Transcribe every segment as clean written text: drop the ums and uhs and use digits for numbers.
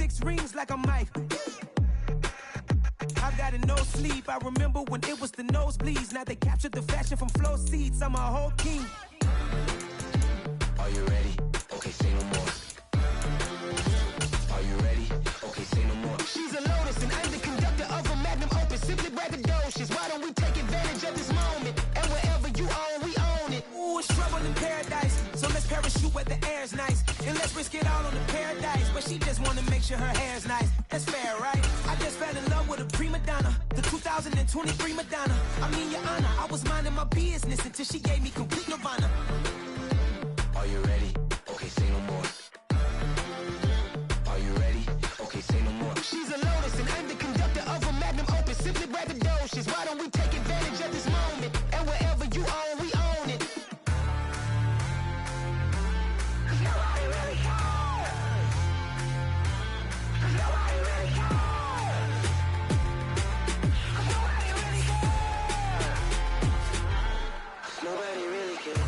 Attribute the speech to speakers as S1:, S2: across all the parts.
S1: 6 rings like a Mike. I've got a no sleep. I remember when it was the nosebleeds. Now they captured the fashion from flow seats. I'm a whole king.
S2: Are you ready? Okay, say no more. Are you ready? Okay, say no more.
S3: She's a lotus and I'm the conductor of a magnum opus. Simply braggadocious. Why don't we take advantage of this moment? And wherever you own, we own it.
S1: Ooh, it's trouble in paradise. So let's parachute where the air's nice. And let's risk it all on the paradise. But she just wanna make sure her hair's nice. That's fair, right? I just fell in love with a prima donna. The 2023 Madonna. I mean, your honor, I was minding my business until she gave me complete nirvana.
S2: Are you ready? Okay, say no more. Are you ready? Okay, say no more.
S3: She's a lotus and I'm the conductor of a magnum opus. Simply braggadocious. Why don't we take advantage of this moment? And wherever you own, we own it. Nobody really cares. Nobody really cares. Nobody really cares. Nobody really cares.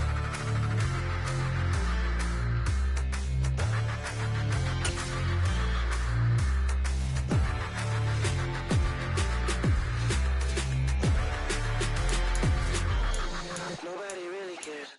S3: Nobody really cares.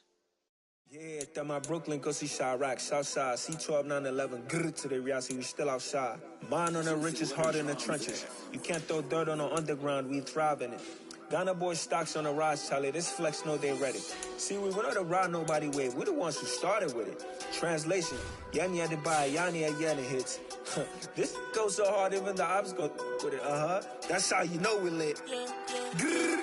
S4: Yeah, that my Brooklyn, go see Chirac, Southside, C12, 911, grrr to the reality, we still outside. Mine on the riches, hard in the trenches. You can't throw dirt on the underground, we thrive in it. Ghana boys stocks on the rise, Charlie, this flex know they ready. See, we not to ride nobody way, we the ones who started with it. Translation, Yanni had to buy, Yanni had Yanni hits. This goes so hard, even the ops go with it, That's how you know we lit. Grrr,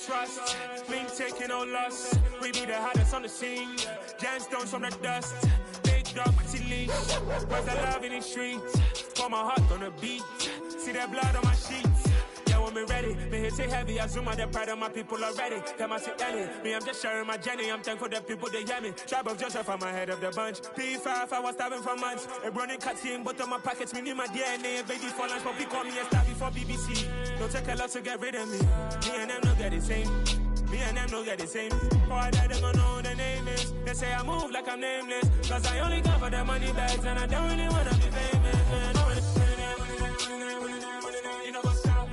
S5: trust, me taking no loss. We be the hottest on the scene. Gemstones from the dust. Big dog with leash. Where's the love in the streets? Pour my heart on the beat. See that blood on my sheets. Yeah, when me ready, me hit it heavy. I zoom out the pride of my people already. Them I see Ellie. Me, I'm just sharing my journey. I'm thankful that people they hear me. Tribe of Joseph, I'm ahead of the bunch. P5, I was starving for months. A running cutscene, but on my pockets, me need my DNA. Baby for lunch, but we call me a star before BBC. Don't take a lot to get rid of me. Me and them don't get the same. Me and them don't get the same. Boy, that they don't know who the name is. They say I move like I'm nameless. Cause I only come for the money bags and I don't really wanna be famous, man. You know what's up?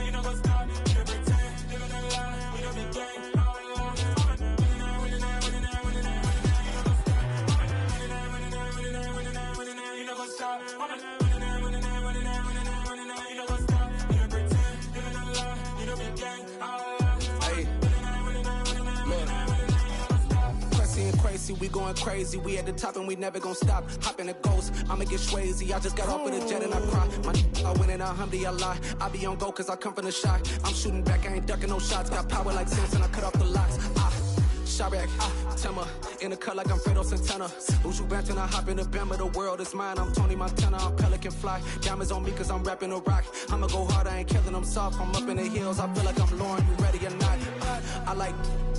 S5: You know what's up? You pretend, living a lie. You know the game. You know what's up?
S1: We going crazy, we at the top and we never gonna stop. Hop in a ghost, I'ma get swayzy. I just got off with a jet and I cry. My I win in a Humvee, I lie. I be on go cause I come from the shot. I'm shooting back, I ain't ducking no shots. Got power like Samson, I cut off the locks. Chirac, Timmer, in the cut like I'm Fredo Santana. Who's you benching? I hop in the Bama, the world is mine. I'm Tony Montana, I'm Pelican Fly. Diamonds on me cause I'm rapping a rock. I'ma go hard, I ain't killing them soft. I'm up in the hills, I feel like I'm Lauren, you ready or not? I like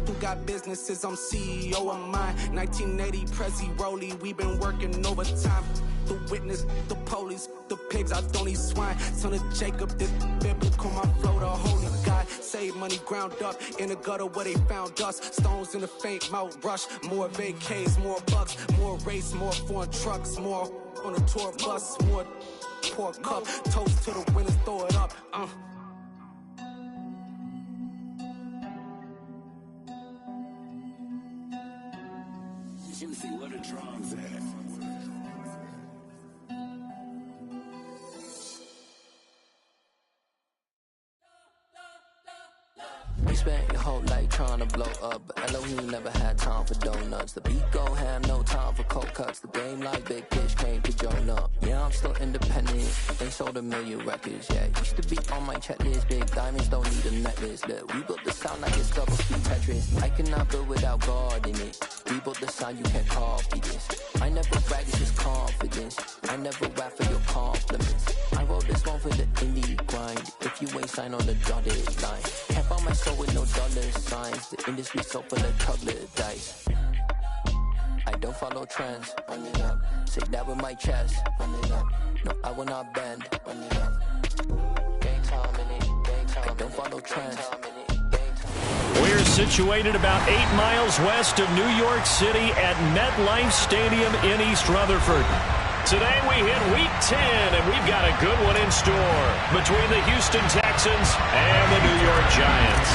S1: who got businesses, I'm CEO of mine. 1980 Prezi Rolly, we been working overtime. The witness, the police, the pigs, I don't eat swine. Son of Jacob, this biblical, my flow, the holy God. Save money ground up in the gutter where they found us. Stones in the faint mouth rush. More vacays, more bucks, more race, more foreign trucks, more on a tour bus, more pour cup. Toast to the winners, throw it up.
S2: Juicy, where the drums at?
S6: spent your whole life trying to blow up, but Elohim never had time for donuts. The beat go ham, no time for cold cuts. The game like Big Fish came to Jonah. Yeah, I'm still independent, ain't sold a million records yet. Used to be on my checklist, big diamonds don't need a necklace. Look, we built the sound like it's double speed Tetris. I cannot build without God in it. We built the sound, you can't copy this. I never brag, it's just confidence. I never rap for your compliments. I wrote this one for the indie grind. If you ain't signed on the dotted line, can't buy my soul with no dollar signs. The industry so full of chocolate dice. I don't follow trends. Run it up. Say that with my chest. Run it up. No, I will not bend. Run it up. Gang time in it. Gang time. I don't follow trends.
S7: We're situated about 8 miles west of New York City at MetLife Stadium in East Rutherford. Today we hit Week 10, and we've got a good one in store between the Houston Texans and the New York Giants.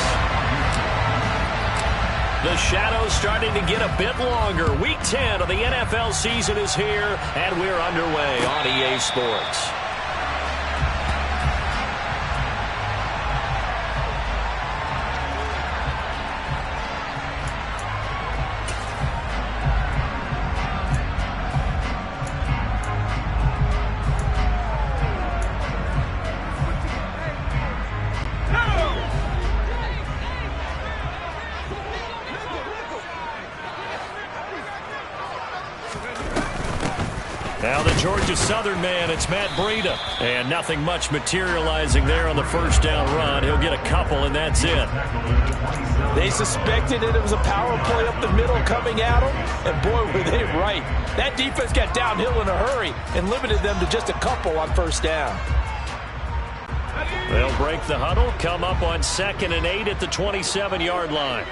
S7: The shadow's starting to get a bit longer. Week 10 of the NFL season is here, and we're underway on EA Sports. Now the Georgia Southern man, it's Matt Breida. And nothing much materializing there on the first down run. He'll get a couple, and that's it.
S8: They suspected it was a power play up the middle coming at them, and boy, were they right. That defense got downhill in a hurry and limited them to just a couple on first down.
S7: They'll break the huddle, come up on 2nd and 8 at the 27-yard line.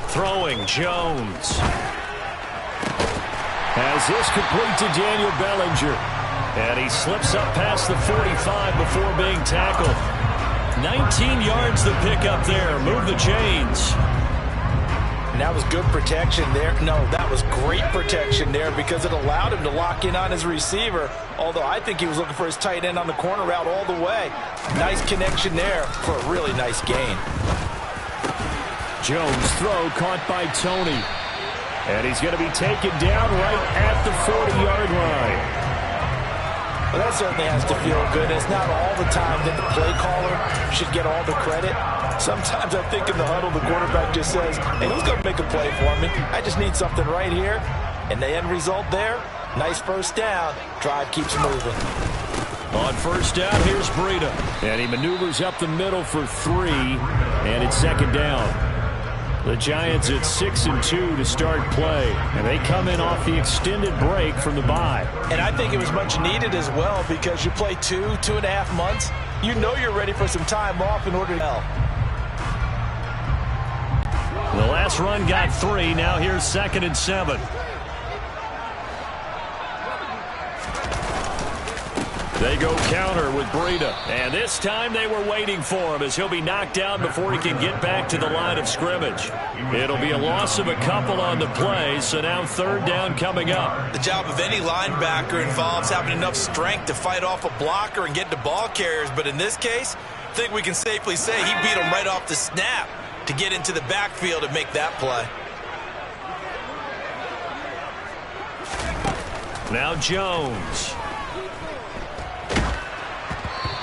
S7: Throwing, Jones. Has this complete to Daniel Bellinger. And he slips up past the 45 before being tackled. 19 yards the pickup there. Move the chains.
S8: And that was good protection there. No, that was great protection there because it allowed him to lock in on his receiver. Although I think he was looking for his tight end on the corner route all the way. Nice connection there for a really nice gain.
S7: Jones' throw caught by Tony. And he's going to be taken down right at the 40-yard line.
S8: Well, that certainly has to feel good. It's not all the time that the play caller should get all the credit. Sometimes I think in the huddle, the quarterback just says, hey, who's going to make a play for me? I just need something right here. And the end result there, nice first down. Drive keeps moving.
S7: On first down, here's Breida. And he maneuvers up the middle for 3. And it's 2nd down. The Giants at 6-2 to start play, and they come in off the extended break from the bye.
S8: And I think it was much needed as well because you play 2.5 months. You know you're ready for some time off in order to help.
S7: The last run got 3. Now here's 2nd and 7. They go counter with Breida. And this time they were waiting for him as he'll be knocked down before he can get back to the line of scrimmage. It'll be a loss of a couple on the play, so now 3rd down coming up.
S9: The job of any linebacker involves having enough strength to fight off a blocker and get to ball carriers. But in this case, I think we can safely say he beat him right off the snap to get into the backfield and make that play.
S7: Now Jones.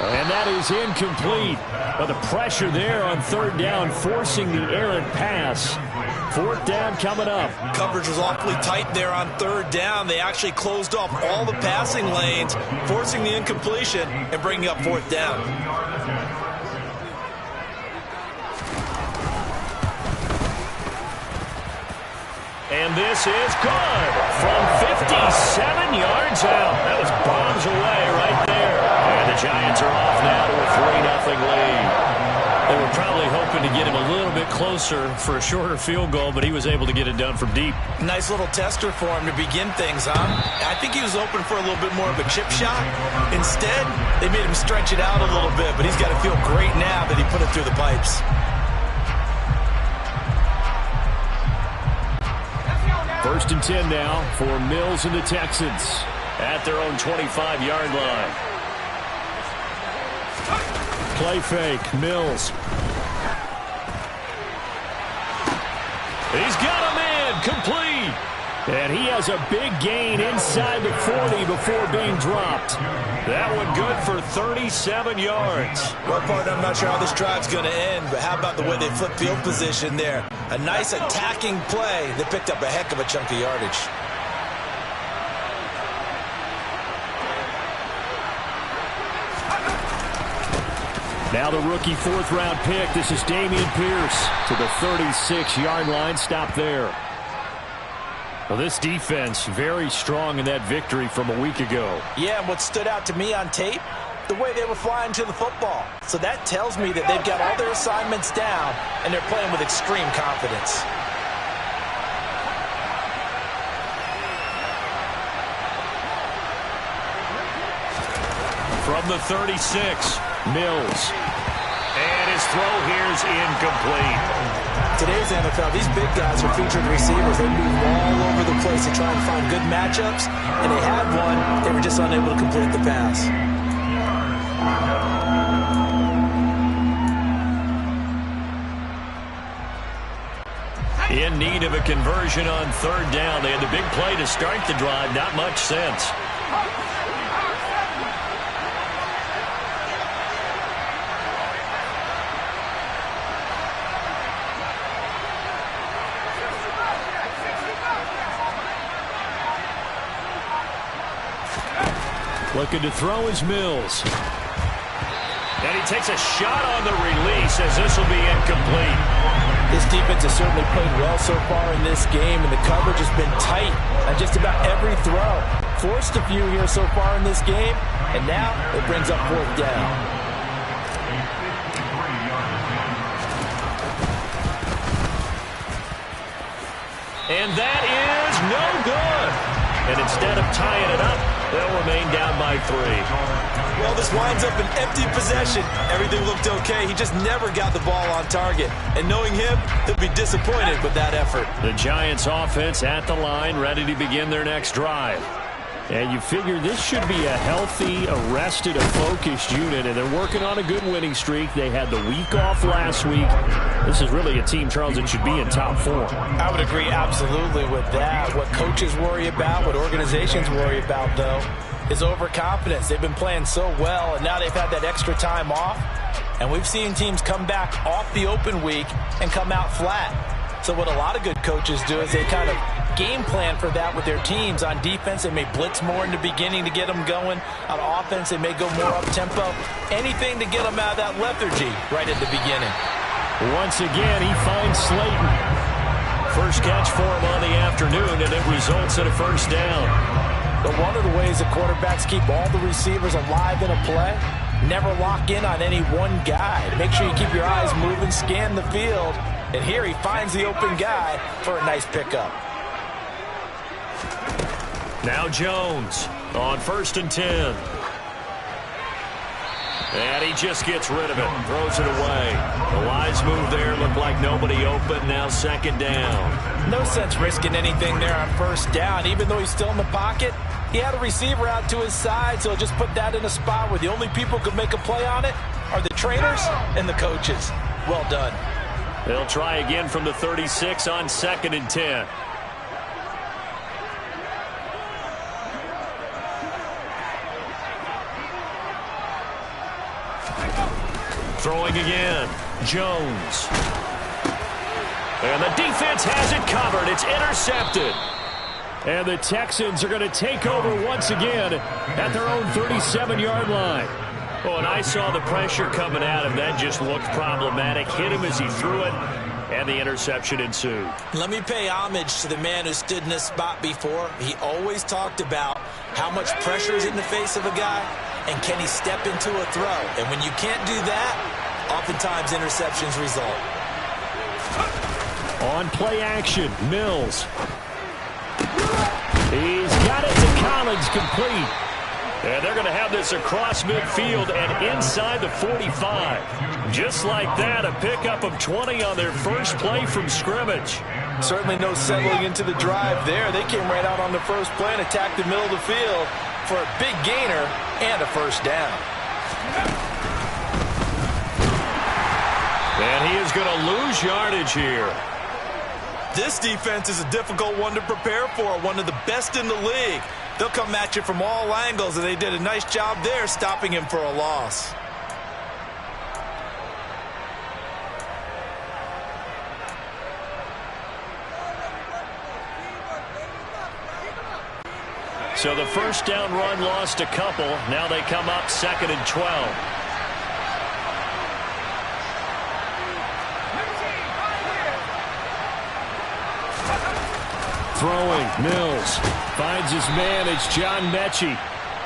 S7: And that is incomplete. But the pressure there on 3rd down, forcing the errant pass. 4th down coming up.
S9: Coverage was awfully tight there on 3rd down. They actually closed off all the passing lanes, forcing the incompletion and bringing up 4th down.
S7: And this is good from 57 yards out. That was bombs away right there. And the Giants are off now to a 3-0 lead. They were probably hoping to get him a little bit closer for a shorter field goal, but he was able to get it done from deep.
S9: Nice little tester for him to begin things, huh? I think he was open for a little bit more of a chip shot. Instead, they made him stretch it out a little bit, but he's got to feel great now that he put it through the pipes.
S7: First and 10 now for Mills and the Texans at their own 25-yard line. Play fake. Mills. He's got him in. Complete. And he has a big gain inside the 40 before being dropped. That one good for 37 yards.
S9: Well, partner, I'm not sure how this drive's going to end, but how about the way they flip field position there? A nice attacking play that picked up a heck of a chunk of yardage.
S7: Now the rookie fourth-round pick. This is Dameon Pierce to the 36-yard line. Stop there. Well, this defense very strong in that victory from a week ago.
S8: Yeah, and what stood out to me on tape, the way they were flying to the football. So that tells me that they've got all their assignments down, and they're playing with extreme confidence.
S7: From the 36, Mills. And his throw here is incomplete.
S8: Today's NFL, these big guys are featured receivers. They move all over the place to try and find good matchups, and they had one. They were just unable to complete the pass.
S7: In need of a conversion on third down. They had the big play to start the drive. Not much sense. Looking to throw is Mills. And he takes a shot on the release as this will be incomplete.
S8: This defense has certainly played well so far in this game, and the coverage has been tight on just about every throw. Forced a few here so far in this game, and now it brings up fourth down.
S7: And that is no good. And instead of tying it up, they'll remain down by 3.
S9: Well, this winds up an empty possession. Everything looked okay. He just never got the ball on target. And knowing him, he'll be disappointed with that effort.
S7: The Giants offense at the line, ready to begin their next drive. And you figure this should be a healthy, arrested, and focused unit, and they're working on a good winning streak. They had the week off last week. This is really a team, Charles, that should be in top form.
S8: I would agree absolutely with that. What coaches worry about, what organizations worry about, though, is overconfidence. They've been playing so well, and now they've had that extra time off. And we've seen teams come back off the open week and come out flat. So what a lot of good coaches do is they kind of game plan for that with their teams. On defense, they may blitz more in the beginning to get them going. On offense, they may go more up-tempo. Anything to get them out of that lethargy right at the beginning.
S7: Once again, he finds Slayton. First catch for him on the afternoon, and it results in a first down.
S8: But one of the ways the quarterbacks keep all the receivers alive in a play, never lock in on any one guy. Make sure you keep your eyes moving, scan the field. And here he finds the open guy for a nice pickup.
S7: Now Jones on 1st and 10. And he just gets rid of it, throws it away. The wise move there, looked like nobody open, now second down.
S8: No sense risking anything there on first down. Even though he's still in the pocket, he had a receiver out to his side, so he'll just put that in a spot where the only people who can make a play on it are the trainers and the coaches. Well done.
S7: They'll try again from the 36 on 2nd and 10. Throwing again, Jones. And the defense has it covered. It's intercepted. And the Texans are going to take over once again at their own 37-yard line. Oh, and I saw the pressure coming at him. That just looked problematic. Hit him as he threw it, and the interception ensued.
S8: Let me pay homage to the man who stood in this spot before. He always talked about how much pressure is in the face of a guy, and can he step into a throw. And when you can't do that, oftentimes interceptions result.
S7: On play action, Mills. He's got it to Collins, complete. And they're going to have this across midfield and inside the 45. Just like that, a pickup of 20 on their first play from scrimmage.
S8: Certainly no settling into the drive there. They came right out on the first play and attacked the middle of the field for a big gainer and a first down.
S7: And he is going to lose yardage here.
S9: This defense is a difficult one to prepare for, one of the best in the league. They'll come at you from all angles, and they did a nice job there stopping him for a loss.
S7: So the first down run lost a couple. Now they come up 2nd and 12. Throwing, Mills finds his man. It's John Mechie.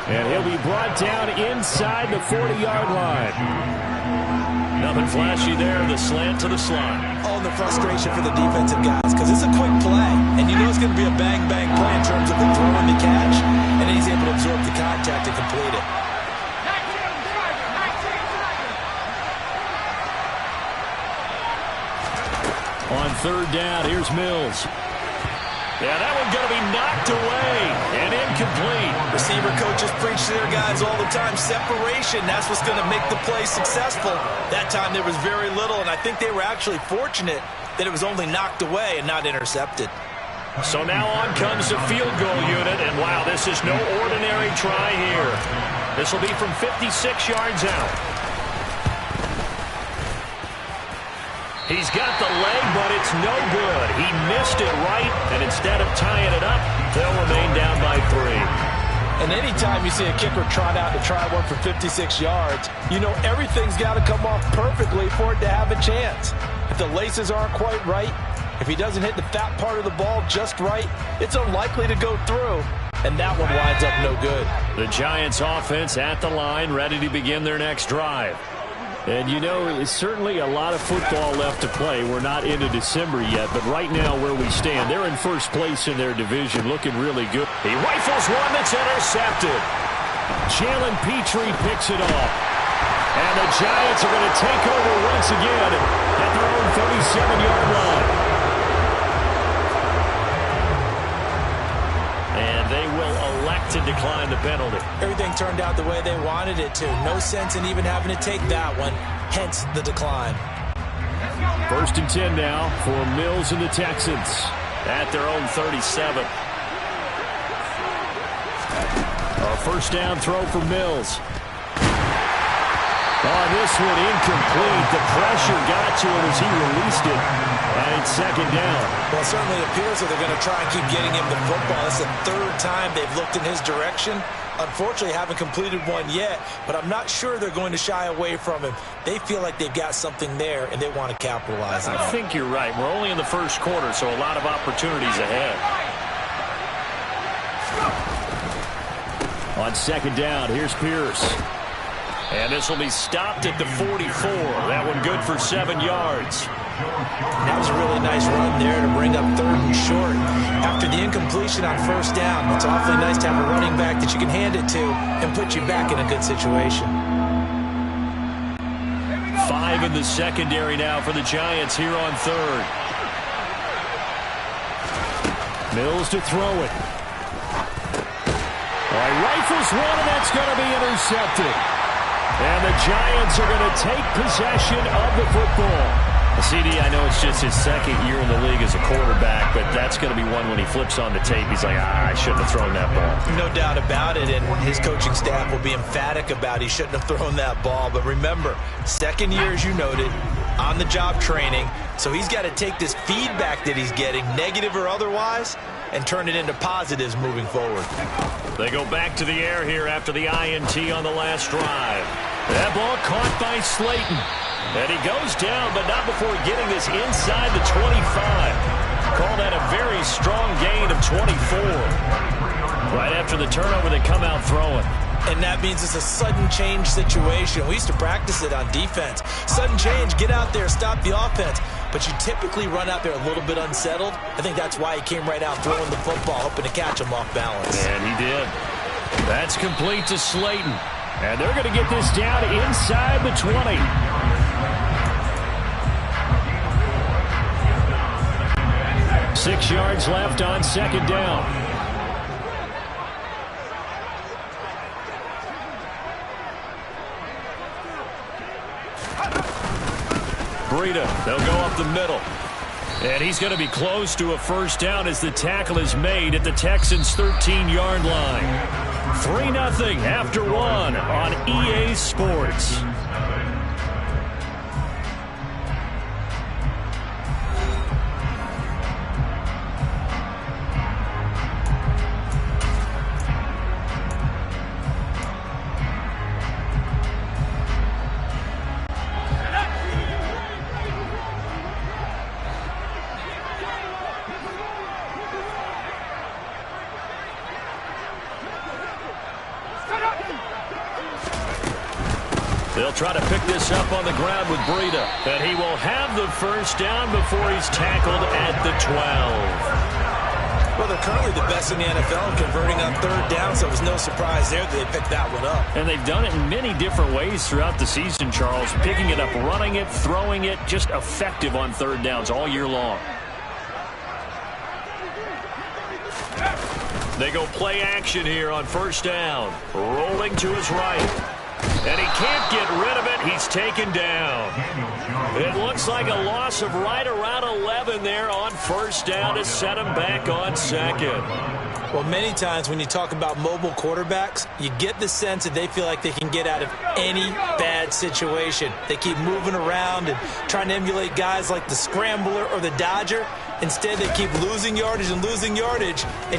S7: And he'll be brought down inside the 40-yard line. Nothing flashy there. The slant to the slot.
S9: Oh, and the frustration for the defensive guys, because it's a quick play. And you know it's going to be a bang-bang play in terms of the throw and the catch. And then he's able to absorb the contact and complete it.
S7: On 3rd down, here's Mills. Yeah, that one's going to be knocked away and incomplete.
S9: Receiver coaches preach to their guys all the time. Separation, that's what's going to make the play successful. That time there was very little, and I think they were actually fortunate that it was only knocked away and not intercepted.
S7: So now on comes the field goal unit, and wow, this is no ordinary try here. This will be from 56 yards out. He's got the leg, but it's no good. He missed it right, and instead of tying it up, they'll remain down by 3.
S8: And anytime you see a kicker trot out to try one for 56 yards, you know everything's got to come off perfectly for it to have a chance. If the laces aren't quite right, if he doesn't hit the fat part of the ball just right, it's unlikely to go through. And that one winds up no good.
S7: The Giants offense at the line, ready to begin their next drive. And, you know, it's certainly a lot of football left to play. We're not into December yet, but right now where we stand, they're in first place in their division, looking really good. He rifles one that's intercepted. Jalen Petrie picks it off. And the Giants are going to take over once again at their own 37-yard line. And they will elect to decline the penalty.
S9: Everything turned out the way they wanted it to. No sense in even having to take that one, hence the decline.
S7: 1st and 10 now for Mills and the Texans at their own 37. A first down throw for Mills. Oh, this one incomplete. The pressure got to him as he released it. And it's 2nd down.
S9: Well, it certainly appears that they're going to try and keep getting him the football. It's the 3rd time they've looked in his direction. Unfortunately, haven't completed one yet, but I'm not sure they're going to shy away from him. They feel like they've got something there, and they want to capitalize on it.
S7: I think you're right. We're only in the first quarter, so a lot of opportunities ahead. On 2nd down, here's Pierce. And this will be stopped at the 44. That one good for 7 yards.
S9: That was a really nice run there to bring up 3rd and short. After the incompletion on 1st down, it's awfully nice to have a running back that you can hand it to and put you back in a good situation.
S7: 5 in the secondary now for the Giants here on 3rd. Mills to throw it. Rifles one, and that's going to be intercepted. And the Giants are going to take possession of the football. CD, I know it's just his 2nd year in the league as a quarterback, but that's going to be one when he flips on the tape. He's like, I shouldn't have thrown that ball.
S9: No doubt about it, and his coaching staff will be emphatic about he shouldn't have thrown that ball. But remember, 2nd year, as you noted, on-the-job training, so he's got to take this feedback that he's getting, negative or otherwise, and turn it into positives moving forward.
S7: They go back to the air here after the INT on the last drive. That ball caught by Slayton. And he goes down, but not before getting this inside the 25. Call that a very strong gain of 24. Right after the turnover, they come out throwing.
S9: And that means it's a sudden change situation. We used to practice it on defense. Sudden change, get out there, stop the offense. But you typically run out there a little bit unsettled. I think that's why he came right out throwing the football, hoping to catch him off balance.
S7: And he did. That's complete to Slayton. And they're going to get this down inside the 20. Six yards left on 2nd down. Breida. They'll go up the middle. And he's going to be close to a first down as the tackle is made at the Texans' 13-yard line. 3-0 after 1 on EA Sports. They'll try to pick this up on the ground with Breida. And he will have the first down before he's tackled at the 12.
S9: Well, they're currently the best in the NFL in converting on third down, so it was no surprise there that they picked that one up.
S7: And they've done it in many different ways throughout the season, Charles. Picking it up, running it, throwing it, just effective on third downs all year long. They go play action here on first down. Rolling to his right. And he can't get rid of it. He's taken down. It looks like a loss of right around 11 there on first down to set him back on second.
S9: Well, many times when you talk about mobile quarterbacks, you get the sense that they feel like they can get out of any bad situation. They keep moving around and trying to emulate guys like the Scrambler or the Dodger. Instead, they keep losing yardage and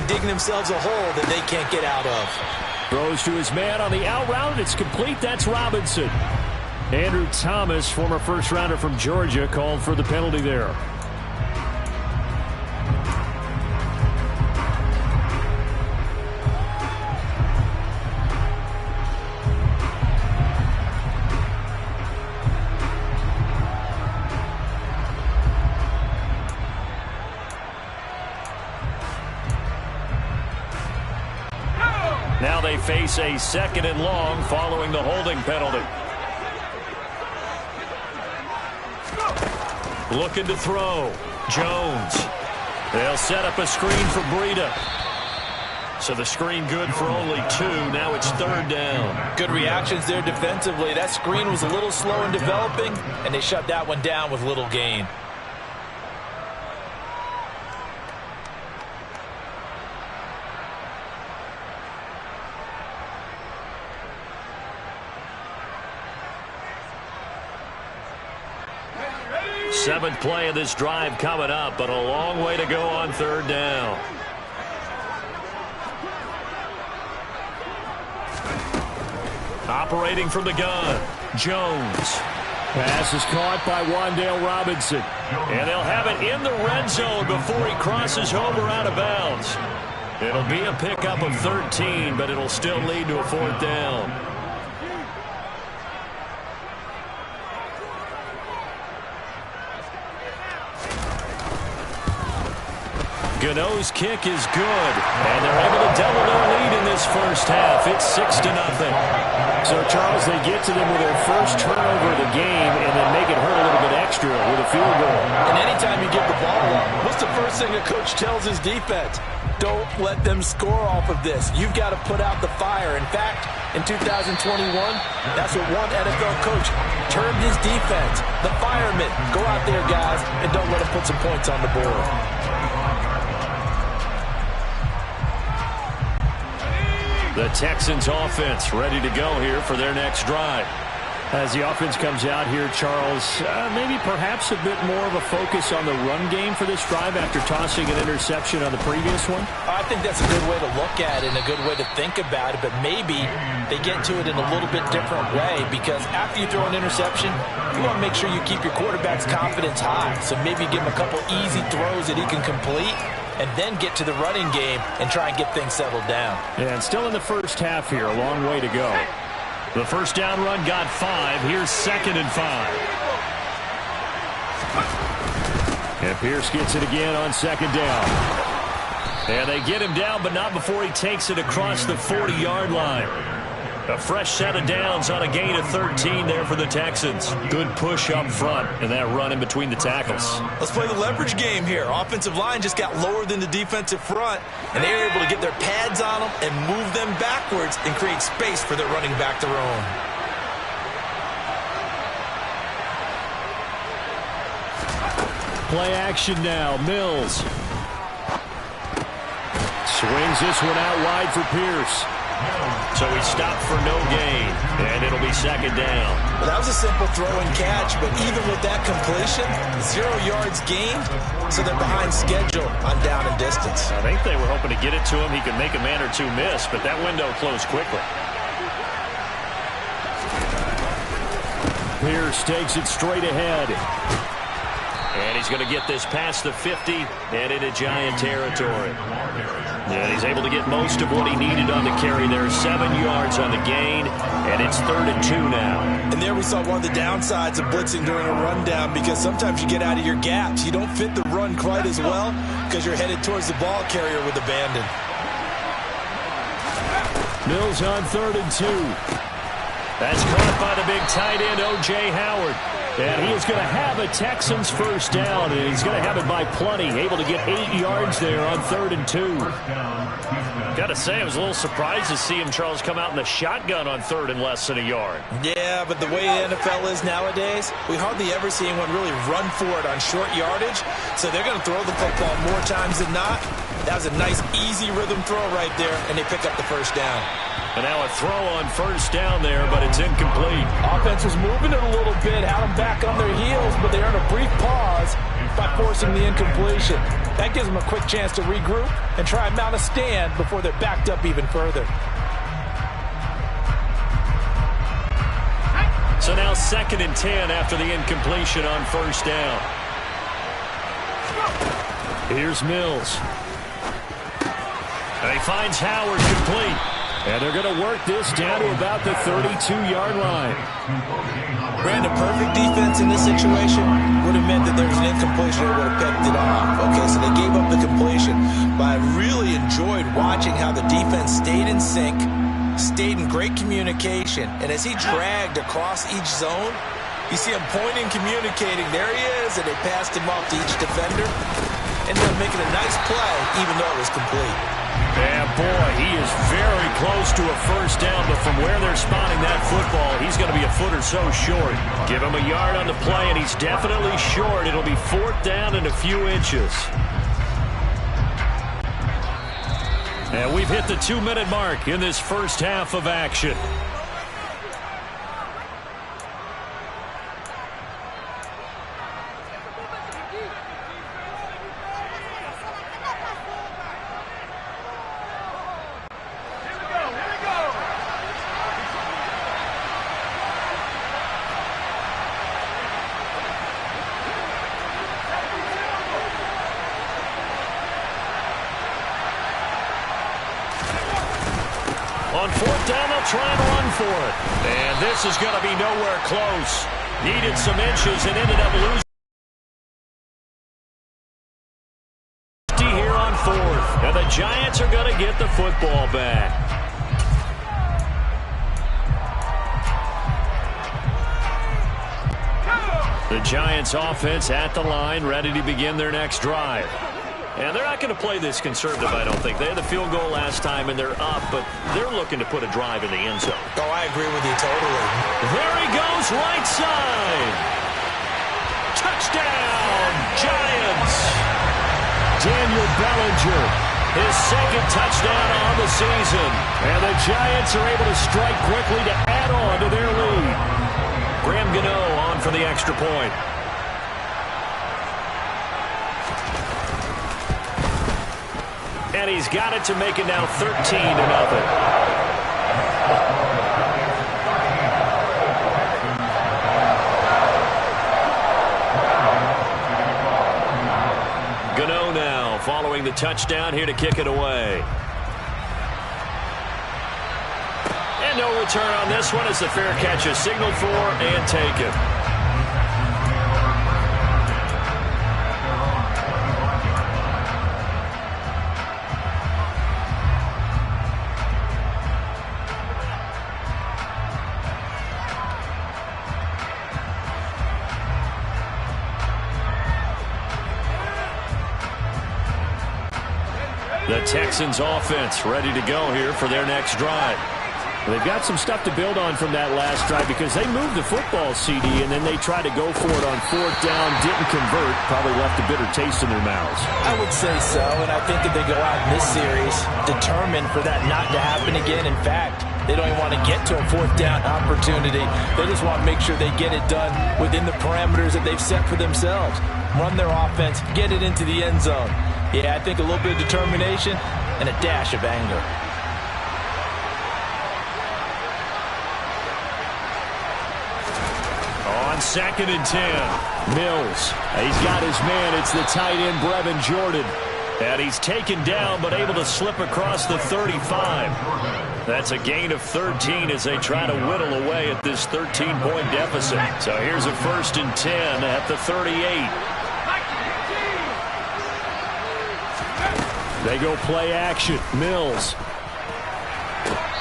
S9: digging themselves a hole that they can't get out of.
S7: Throws to his man on the out route. It's complete. That's Robinson. Andrew Thomas, former first-rounder from Georgia, called for the penalty there. Now they face a 2nd and long following the holding penalty. Looking to throw. Jones. They'll set up a screen for Breida. So the screen good for only 2. Now it's 3rd down.
S9: Good reactions there defensively. That screen was a little slow in developing, and they shut that one down with little gain.
S7: Seventh play of this drive coming up, but a long way to go on 3rd down. Operating from the gun, Jones. Pass is caught by Wan'Dale Robinson. And they'll have it in the red zone before he crosses over out of bounds. It'll be a pickup of 13, but it'll still lead to a 4th down. Gano's kick is good, and they're able to double their lead in this first half. It's 6-0.
S10: So, Charles, they get to them with their first turnover of the game and then make it hurt a little bit extra with a field goal.
S8: And anytime you give the ball up, what's the first thing a coach tells his defense? Don't let them score off of this. You've got to put out the fire. In fact, in 2021, that's what one NFL coach termed his defense. The firemen. Go out there, guys, and don't let them put some points on the board.
S7: The Texans offense ready to go here for their next drive.
S10: As the offense comes out here, Charles, maybe perhaps a bit more of a focus on the run game for this drive after tossing an interception on the previous one?
S9: I think that's a good way to look at it and a good way to think about it, but maybe they get to it in a little bit different way because after you throw an interception, you want to make sure you keep your quarterback's confidence high. So maybe give him a couple easy throws that he can complete and then get to the running game and try and get things settled down.
S10: Yeah, and still in the first half here, a long way to go.
S7: The first down run got 5. Here's 2nd and 5.
S10: And Pierce gets it again on 2nd down.
S7: And they get him down, but not before he takes it across the 40-yard line. A fresh set of downs on a gain of 13 there for the Texans. Good push up front and that run in between the tackles.
S9: Let's play the leverage game here. Offensive line just got lower than the defensive front, and they were able to get their pads on them and move them backwards and create space for their running back to roam.
S10: Play action now. Mills swings this one out wide for Pierce.
S7: So he stopped for no gain, and it'll be second down.
S9: Well, that was a simple throw and catch, but even with that completion, 0 yards gained, so they're behind schedule on down and distance.
S7: I think they were hoping to get it to him. He could make a man or two miss, but that window closed quickly.
S10: Pierce takes it straight ahead.
S7: And he's going to get this past the 50 and into Giant territory. And he's able to get most of what he needed on the carry there. 7 yards on the gain, and it's 3rd and 2 now.
S9: And there we saw one of the downsides of blitzing during a rundown, because sometimes you get out of your gaps. You don't fit the run quite as well because you're headed towards the ball carrier with abandon.
S10: Mills on 3rd and 2.
S7: That's caught by the big tight end, O.J. Howard.
S10: And he is going to have a Texans first down, and he's going to have it by plenty. Able to get 8 yards there on 3rd and 2.
S7: Got to say, I was a little surprised to see him, Charles, come out in the shotgun on 3rd and less than a yard.
S9: Yeah, but the way the NFL is nowadays, we hardly ever see anyone really run for it on short yardage. So they're going to throw the football more times than not. That was a nice, easy rhythm throw right there, and they pick up the first down.
S7: And now a throw on first down there, but it's incomplete.
S8: Offense was moving it a little bit, had them back on their heels, but they earned a brief pause by forcing the incompletion. That gives them a quick chance to regroup and try and mount a stand before they're backed up even further.
S7: So now 2nd and 10 after the incompletion on first down.
S10: Here's Mills.
S7: And he finds Howard complete.
S10: And they're going to work this down to about the 32-yard line.
S9: Brandon, perfect defense in this situation would have meant that there was an incompletion that would have picked it off. Okay, so they gave up the completion. But I really enjoyed watching how the defense stayed in sync, stayed in great communication. And as he dragged across each zone, you see him pointing, communicating. There he is, and they passed him off to each defender. Ended up making a nice play, even though it was complete.
S7: Yeah, boy, he is very close to a first down, but from where they're spotting that football, he's going to be a foot or so short. Give him a yard on the play, and he's definitely short. It'll be 4th down and a few inches. And we've hit the 2-minute mark in this first half of action. On 4th down, they'll try and run for it. And this is going to be nowhere close. Needed some inches and ended up losing here on 4th. And the Giants are going to get the football back. The Giants offense at the line, ready to begin their next drive. And they're not going to play this conservative, I don't think. They had the field goal last time, and they're up, but they're looking to put a drive in the end zone.
S9: Oh, I agree with you totally.
S7: There he goes, right side. Touchdown, Giants.
S10: Daniel Bellinger,
S7: his 2nd touchdown on the season.
S10: And the Giants are able to strike quickly to add on to their lead.
S7: Graham Gano on for the extra point. And he's got it to make it now 13-0. Gano now following the touchdown here to kick it away. And no return on this one as the fair catch is signaled for and taken. The Texans offense ready to go here for their next drive.
S10: They've got some stuff to build on from that last drive because they moved the football, CD, and then they tried to go for it on 4th down, didn't convert, probably left a bitter taste in their mouths.
S8: I would say so, and I think that they go out in this series determined for that not to happen again. In fact, they don't even want to get to a 4th down opportunity. They just want to make sure they get it done within the parameters that they've set for themselves. Run their offense, get it into the end zone. Yeah, I think a little bit of determination and a dash of anger.
S10: On 2nd and 10, Mills. He's got his man. It's the tight end, Brevin Jordan. And he's taken down but able to slip across the 35. That's a gain of 13 as they try to whittle away at this 13-point deficit. So here's a 1st and 10 at the 38. They go play action. Mills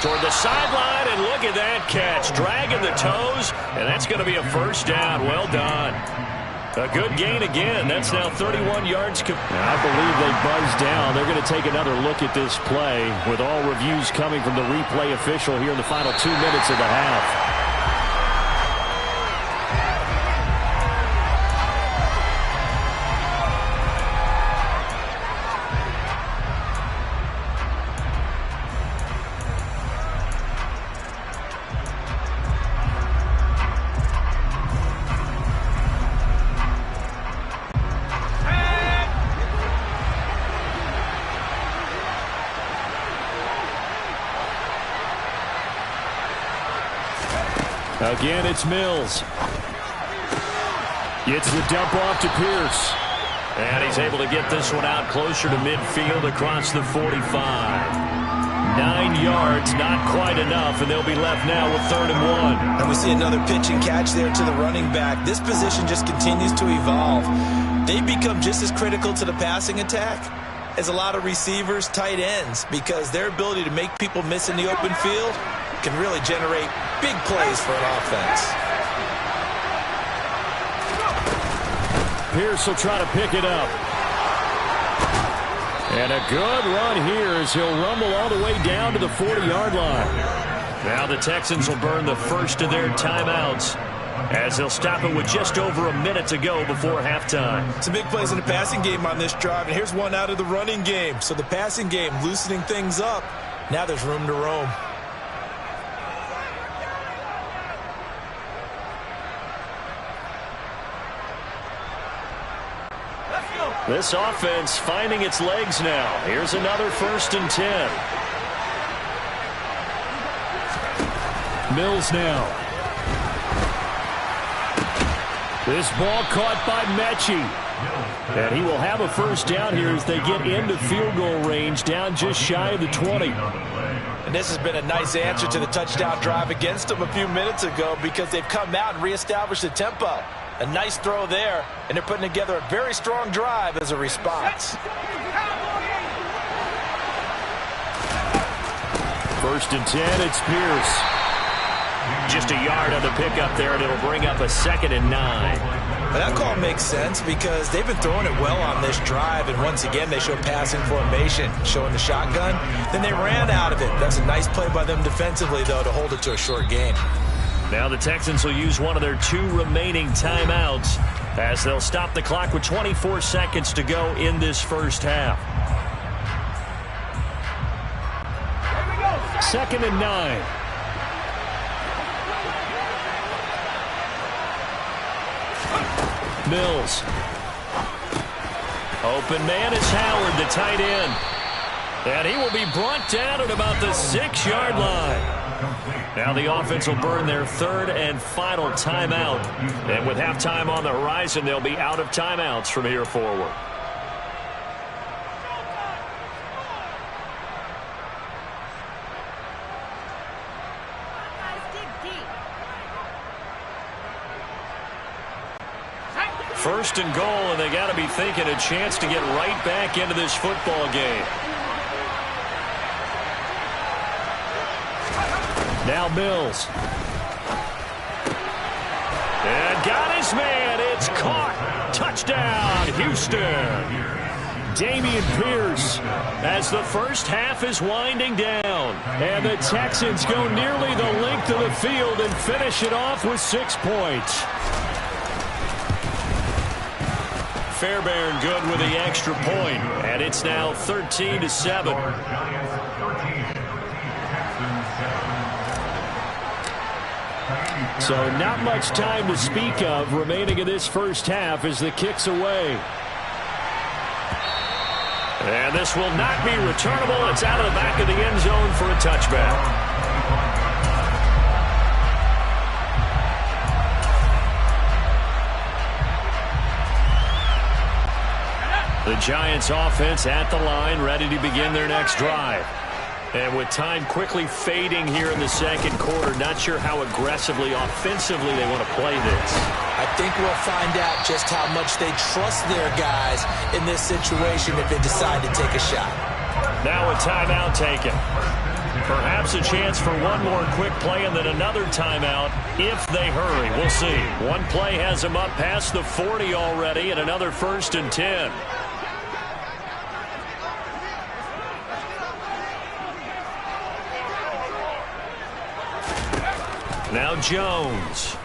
S10: toward the sideline, and look at that catch. Dragging the toes, and that's going to be a 1st down. Well done. A good gain again. That's now 31 yards. I believe they buzzed down. They're going to take another look at this play with all reviews coming from the replay official here in the final 2 minutes of the half. Again, it's Mills. Gets the dump off to Pierce. And he's able to get this one out closer to midfield across the 45. 9 yards, not quite enough, and they'll be left now with 3rd and 1.
S8: And we see another pitch and catch there to the running back. This position just continues to evolve. They become just as critical to the passing attack as a lot of receivers, tight ends, because their ability to make people miss in the open field can really generate big plays for an offense.
S10: Pierce will try to pick it up. And a good run here as he'll rumble all the way down to the 40-yard line. Now the Texans will burn the first of their timeouts as they'll stop it with just over a minute to go before halftime.
S8: Some big plays in the passing game on this drive, and here's one out of the running game. So the passing game loosening things up. Now there's room to roam.
S10: This offense finding its legs now. Here's another 1st and 10. Mills now. This ball caught by Mechie. And he will have a 1st down here as they get into field goal range, down just shy of the 20.
S8: And this has been a nice answer to the touchdown drive against them a few minutes ago because they've come out and reestablished the tempo. A nice throw there, and they're putting together a very strong drive as a response.
S10: 1st and 10, it's Pierce. Just a yard on the pickup there, and it'll bring up a 2nd and 9.
S8: But that call makes sense because they've been throwing it well on this drive, and once again they show passing formation, showing the shotgun. Then they ran out of it. That's a nice play by them defensively, though, to hold it to a short gain.
S10: Now the Texans will use one of their 2 remaining timeouts as they'll stop the clock with 24 seconds to go in this first half. 2nd and 9. Mills. Open man is Howard, the tight end. And he will be brought down at about the 6-yard line. Now the offense will burn their 3rd and final timeout. And with halftime on the horizon, they'll be out of timeouts from here forward. First and goal, and they got to be thinking a chance to get right back into this football game. Now Mills. And got his man. It's caught. Touchdown, Houston. Dameon Pierce as the first half is winding down. And the Texans go nearly the length of the field and finish it off with 6 points. Fairbairn good with the extra point, and it's now 13-7. So not much time to speak of remaining in this first half as the kick's away. And this will not be returnable. It's out of the back of the end zone for a touchback. The Giants offense at the line, ready to begin their next drive. And with time quickly fading here in the second quarter, not sure how aggressively, offensively they want to play this.
S8: I think we'll find out just how much they trust their guys in this situation if they decide to take a shot.
S10: Now a timeout taken. Perhaps a chance for one more quick play and then another timeout if they hurry. We'll see. One play has them up past the 40 already and another 1st and 10. Now Jones.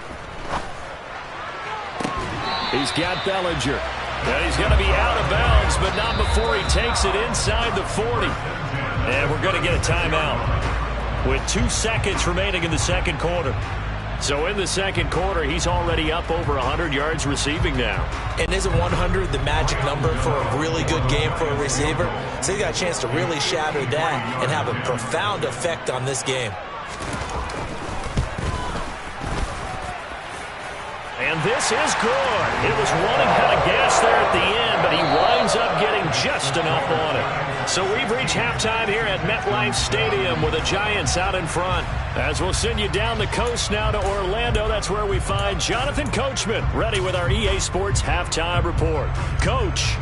S10: He's got Bellinger. And he's going to be out of bounds, but not before he takes it inside the 40. And we're going to get a timeout with 2 seconds remaining in the second quarter. So in the second quarter, he's already up over 100 yards receiving now.
S8: And isn't 100 the magic number for a really good game for a receiver? So he got a chance to really shatter that and have a profound effect on this game.
S10: And this is good. It was running out of gas there at the end, but he winds up getting just enough on it. So we've reached halftime here at MetLife Stadium with the Giants out in front. As we'll send you down the coast now to Orlando, that's where we find Jonathan Coachman ready with our EA Sports Halftime Report. Coach.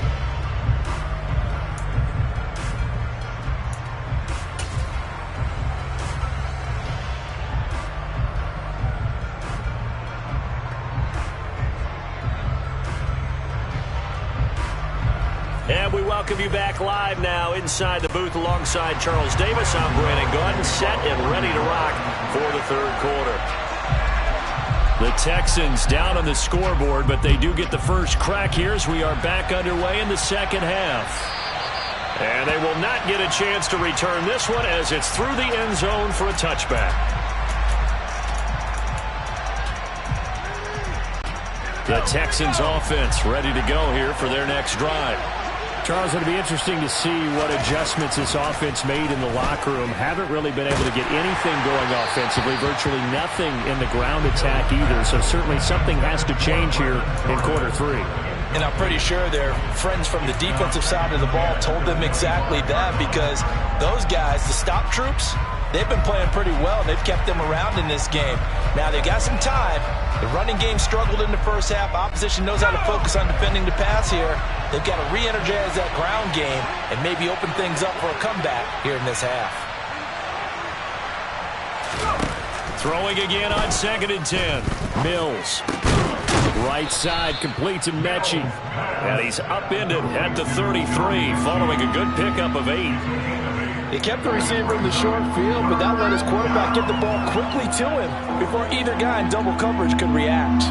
S10: And we welcome you back live now inside the booth alongside Charles Davis. I'm Brandon Gordon, set and ready to rock for the third quarter. The Texans down on the scoreboard, but they do get the first crack here as we are back underway in the second half. And they will not get a chance to return this one as it's through the end zone for a touchback. The Texans offense ready to go here for their next drive. Charles, it'll be interesting to see what adjustments this offense made in the locker room. Haven't really been able to get anything going offensively, virtually nothing in the ground attack either. So certainly something has to change here in quarter 3.
S8: And I'm pretty sure their friends from the defensive side of the ball told them exactly that, because those guys, the stop troops, they've been playing pretty well. They've kept them around in this game. Now they got some time. The running game struggled in the first half. Opposition knows how to focus on defending the pass here. They've got to re-energize that ground game and maybe open things up for a comeback here in this half.
S10: Throwing again on 2nd and 10. Mills. Right side completes to Mechie. And he's upended at the 33 following a good pickup of 8.
S8: He kept the receiver in the short field, but that let his quarterback get the ball quickly to him before either guy in double coverage could react.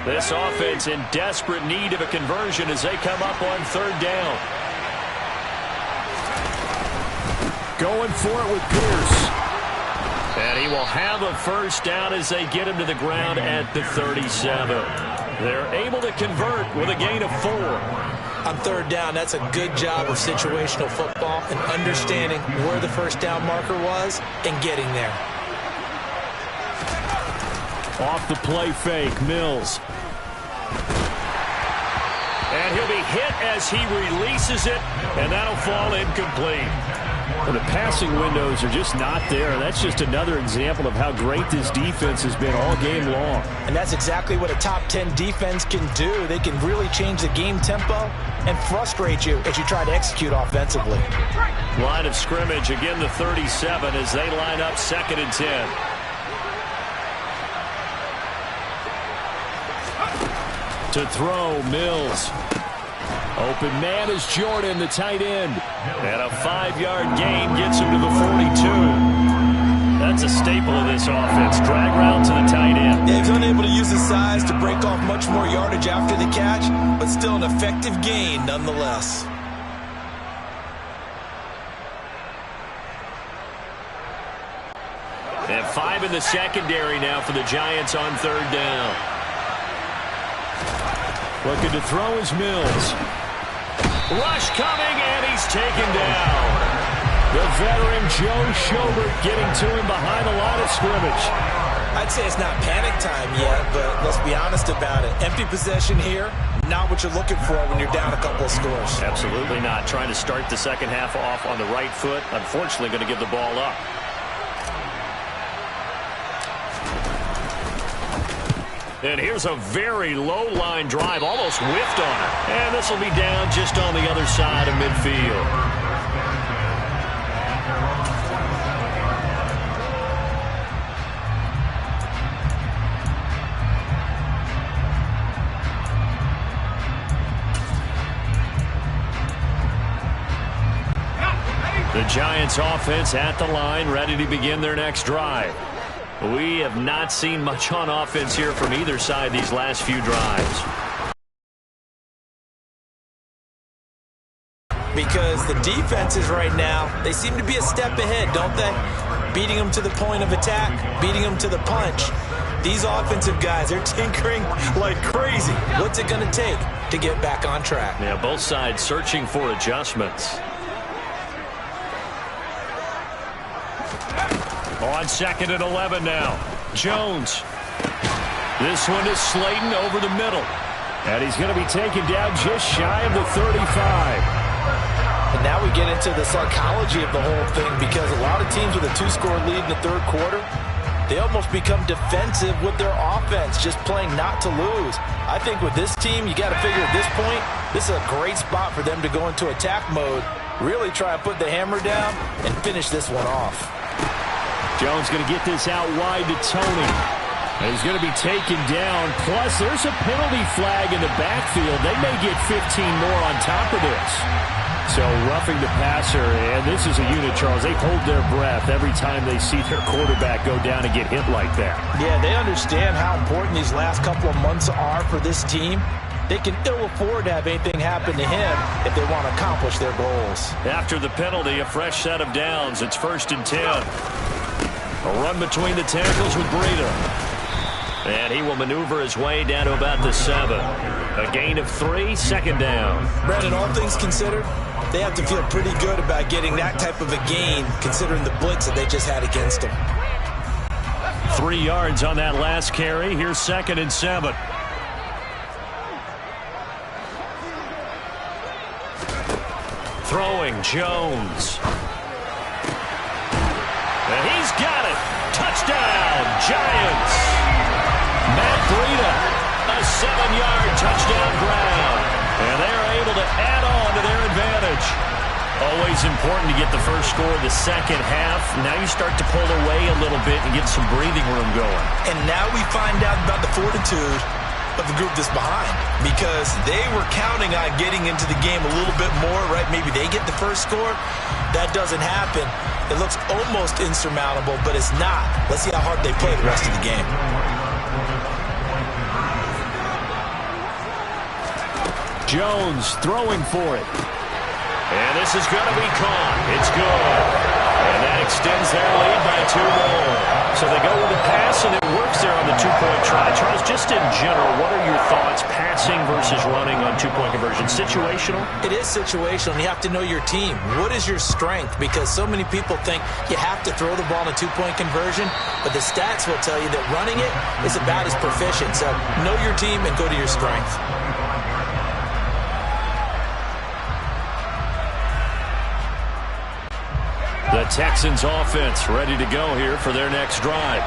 S10: This offense in desperate need of a conversion as they come up on 3rd down. Going for it with Pierce. And he will have a first down as they get him to the ground at the 37. They're able to convert with a gain of 4.
S8: On 3rd down, that's a good job of situational football and understanding where the first down marker was and getting there.
S10: Off the play fake, Mills. And he'll be hit as he releases it, and that'll fall incomplete. Well, the passing windows are just not there. That's just another example of how great this defense has been all game long.
S8: And that's exactly what a top 10 defense can do. They can really change the game tempo and frustrate you as you try to execute offensively.
S10: Line of scrimmage, again the 37 as they line up 2nd and 10. To throw, Mills.
S7: Open man is Jordan, the tight end. And a 5-yard gain gets him to the 42. That's a staple of this offense. Drag route to the tight end.
S8: Yeah, he's unable to use his size to break off much more yardage after the catch, but still an effective gain nonetheless.
S7: And 5 in the secondary now for the Giants on 3rd down. Looking to throw is Mills. Rush coming, and he's taken down. The veteran Joe Schobert getting to him behind the line of scrimmage.
S8: I'd say it's not panic time yet, but let's be honest about it. Empty possession here, not what you're looking for when you're down a couple of scores.
S7: Absolutely not. Trying to start the second half off on the right foot. Unfortunately, going to give the ball up. And here's a very low line drive, almost whiffed on it. And this will be down just on the other side of midfield. The Giants offense at the line, ready to begin their next drive. We have not seen much on offense here from either side these last few drives.
S8: Because the defenses right now, they seem to be a step ahead, don't they? Beating them to the point of attack, beating them to the punch. These offensive guys, they're tinkering like crazy. What's it going to take to get back on track?
S7: Yeah, both sides searching for adjustments. On 2nd and 11 now. Jones. This one is Slayton over the middle. And he's going to be taken down just shy of the 35.
S8: And now we get into the psychology of the whole thing, because a lot of teams with a 2-score lead in the 3rd quarter, they almost become defensive with their offense, just playing not to lose. I think with this team, you got to figure at this point, this is a great spot for them to go into attack mode, really try to put the hammer down and finish this one off.
S7: Jones going to get this out wide to Tony. And he's going to be taken down. Plus, there's a penalty flag in the backfield. They may get 15 more on top of this. So roughing the passer, and this is a unit, Charles. They hold their breath every time they see their quarterback go down and get hit like that.
S8: Yeah, they understand how important these last couple of months are for this team. They can ill afford to have anything happen to him if they want to accomplish their goals.
S7: After the penalty, a fresh set of downs. It's 1st and 10. A run between the tackles with Breida. And he will maneuver his way down to about the 7. A gain of 3, 2nd down.
S8: Brandon, all things considered, they have to feel pretty good about getting that type of a gain, considering the blitz that they just had against them.
S7: 3 yards on that last carry. Here's 2nd and 7. Throwing, Jones. And he's got it. Touchdown, Giants. Matt Breida, a 7-yard touchdown ground. And they're able to add on to their advantage. Always important to get the first score of the second half. Now you start to pull away a little bit and get some breathing room going.
S8: And now we find out about the fortitude of the group that's behind, because they were counting on getting into the game a little bit more, right? Maybe they get the first score. That doesn't happen. It looks almost insurmountable, but it's not. Let's see how hard they play the rest of the game.
S7: Jones throwing for it. And this is going to be caught. It's good. And that extends their lead by 2 more. So they go with the pass, and it works there on the 2-point try. Charles, just in general, what are your thoughts, passing versus running on 2-point conversion? Situational?
S8: It is situational, and you have to know your team. What is your strength? Because so many people think you have to throw the ball in a 2-point conversion, but the stats will tell you that running it is about as proficient. So know your team and go to your strength.
S7: The Texans offense ready to go here for their next drive.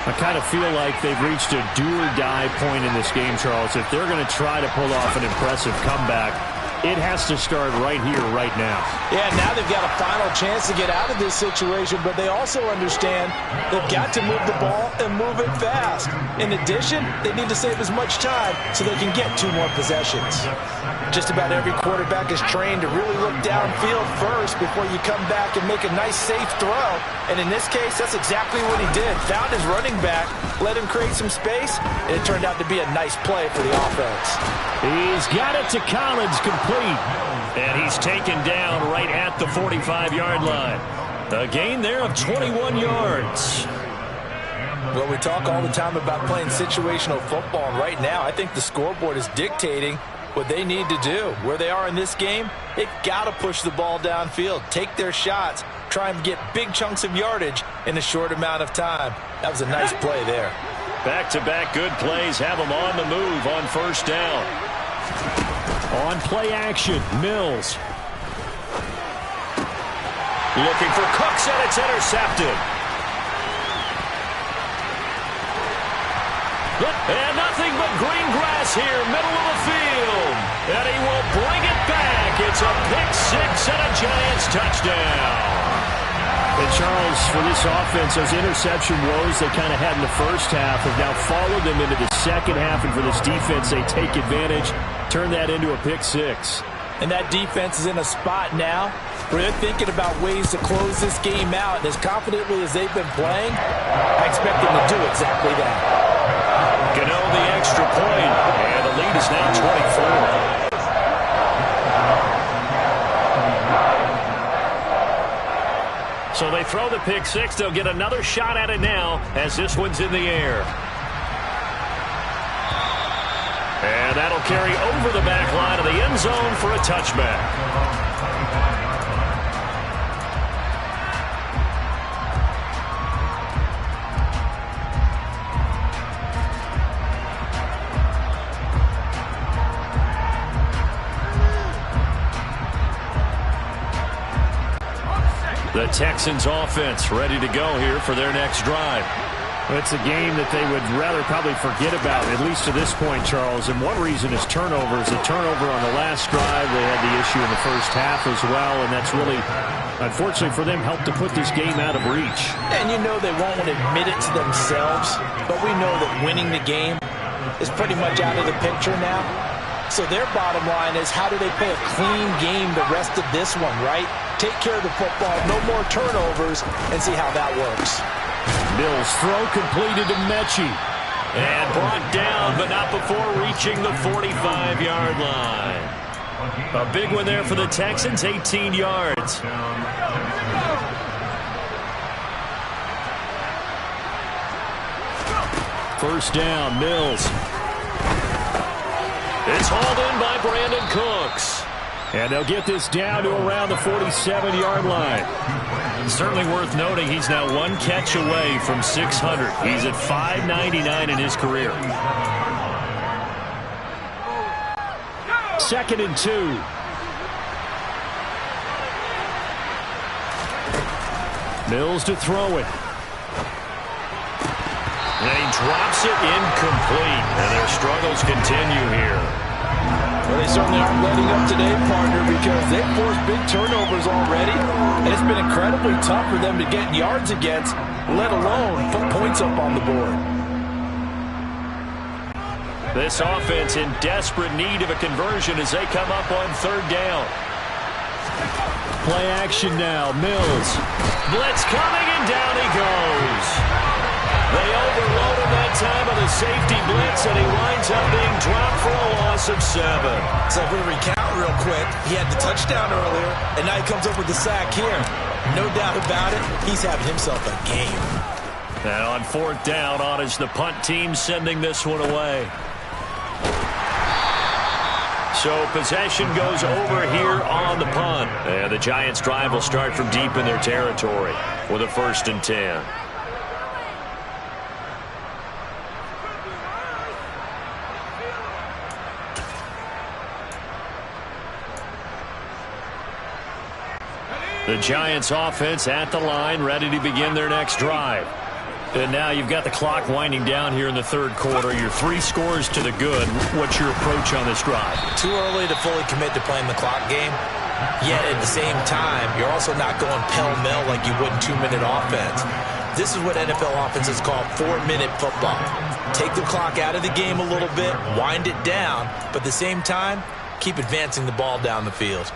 S7: I kind of feel like they've reached a do-or-die point in this game, Charles. If they're going to try to pull off an impressive comeback, It has to start right here, right now.
S8: Yeah, now they've got a final chance to get out of this situation, but they also understand they've got to move the ball and move it fast. In addition, they need to save as much time so they can get 2 more possessions. Just about every quarterback is trained to really look downfield first before you come back and make a nice, safe throw. And in this case, that's exactly what he did. Found his running back, let him create some space, and it turned out to be a nice play for the offense.
S7: He's got it to Collins, complete. And he's taken down right at the 45-yard line. A gain there of 21 yards.
S8: Well, we talk all the time about playing situational football, and right now I think the scoreboard is dictating what they need to do. Where they are in this game, they've got to push the ball downfield, take their shots, try and get big chunks of yardage in a short amount of time. That was a nice play there.
S7: Back-to-back good plays have them on the move on first down. On play action, Mills. Looking for Cooks, and it's intercepted. And nothing but green grass here, middle of the field. And he will bring it back. It's a pick-6 and a Giants touchdown. And Charles, for this offense, those interception woes they kind of had in the first half have now followed them into the second half. And for this defense, they take advantage, turn that into a pick-6.
S8: And that defense is in a spot now where they're thinking about ways to close this game out. And as confidently as they've been playing, I expect them to do exactly that.
S7: Gano the extra point, and the lead is now 24. So they throw the pick-6. They'll get another shot at it now as this one's in the air. And that'll carry over the back line of the end zone for a touchback. The Texans offense ready to go here for their next drive.
S11: It's a game that they would rather probably forget about, at least to this point, Charles. And one reason is turnovers. A turnover on the last drive. They had the issue in the first half as well, and that's really, unfortunately for them, helped to put this game out of reach.
S8: And you know they won't admit it to themselves, but we know that winning the game is pretty much out of the picture now. So their bottom line is, how do they play a clean game the rest of this one, right? Take care of the football, no more turnovers, and see how that works.
S7: Mills throw completed to Mechie. And brought down, but not before reaching the 45-yard line. A big one there for the Texans, 18 yards. First down, Mills. It's hauled in by Brandon Cooks.
S11: And they'll get this down to around the 47-yard line.
S7: Certainly worth noting he's now one catch away from 600. He's at 599 in his career.
S11: 2nd and 2. Mills to throw it.
S7: And he drops it incomplete. And their struggles continue here.
S8: Well, they certainly aren't letting up today, partner, because they've forced big turnovers already, and it's been incredibly tough for them to get yards against, let alone put points up on the board.
S7: This offense in desperate need of a conversion as they come up on 3rd down.
S11: Play action now, Mills.
S7: Blitz coming, and down he goes. They overload him that time on the safety blitz, and he winds up being dropped for a loss of 7.
S8: So if we recount real quick, he had the touchdown earlier, and now he comes up with the sack here. No doubt about it, he's having himself a game.
S7: And on 4th down, on is the punt team sending this one away. So possession goes over here on the punt. And the Giants' drive will start from deep in their territory with a 1st and 10. The Giants offense at the line, ready to begin their next drive. And now you've got the clock winding down here in the third quarter. You're 3 scores to the good. What's your approach on this drive?
S9: Too early to fully commit to playing the clock game. Yet at the same time, you're also not going pell-mell like you would in 2-minute offense. This is what NFL offenses call 4-minute football. Take the clock out of the game a little bit, wind it down, but at the same time, keep advancing the ball down the field.